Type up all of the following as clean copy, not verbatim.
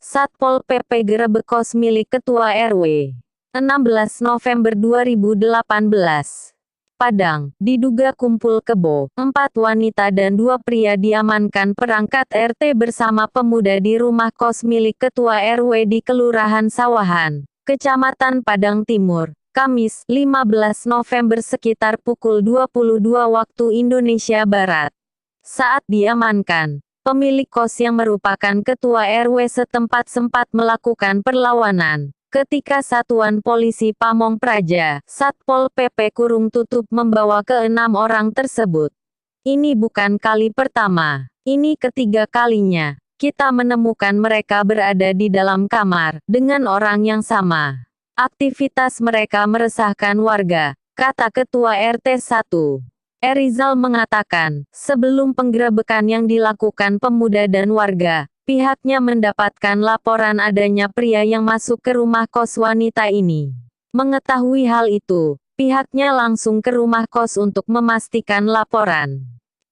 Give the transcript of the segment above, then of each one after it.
Satpol PP gerebek kos milik Ketua RW. 16 November 2018. Padang, diduga kumpul kebo, 4 wanita dan 2 pria diamankan perangkat RT bersama pemuda di rumah kos milik Ketua RW di Kelurahan Sawahan, Kecamatan Padang Timur, Kamis, 15 November sekitar pukul 22 waktu Indonesia Barat. Saat diamankan, pemilik kos yang merupakan Ketua RW setempat sempat melakukan perlawanan. Ketika Satuan Polisi Pamong Praja, Satpol PP kurung tutup membawa ke-6 orang tersebut. Ini bukan kali pertama, ini ketiga kalinya. Kita menemukan mereka berada di dalam kamar, dengan orang yang sama. Aktivitas mereka meresahkan warga, kata Ketua RT 1. Erizal mengatakan, sebelum penggerebekan yang dilakukan pemuda dan warga, pihaknya mendapatkan laporan adanya pria yang masuk ke rumah kos wanita ini. Mengetahui hal itu, pihaknya langsung ke rumah kos untuk memastikan laporan.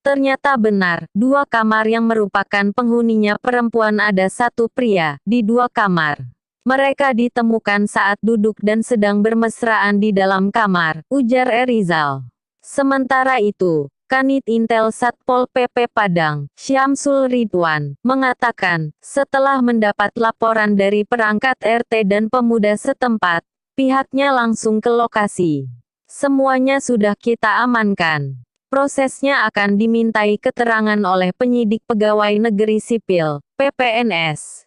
Ternyata benar, 2 kamar yang merupakan penghuninya perempuan ada 1 pria, di 2 kamar. Mereka ditemukan saat duduk dan sedang bermesraan di dalam kamar, ujar Erizal. Sementara itu, Kanit Intel Satpol PP Padang, Syamsul Ridwan, mengatakan, setelah mendapat laporan dari perangkat RT dan pemuda setempat, pihaknya langsung ke lokasi. Semuanya sudah kita amankan. Prosesnya akan dimintai keterangan oleh penyidik pegawai negeri sipil, PPNS.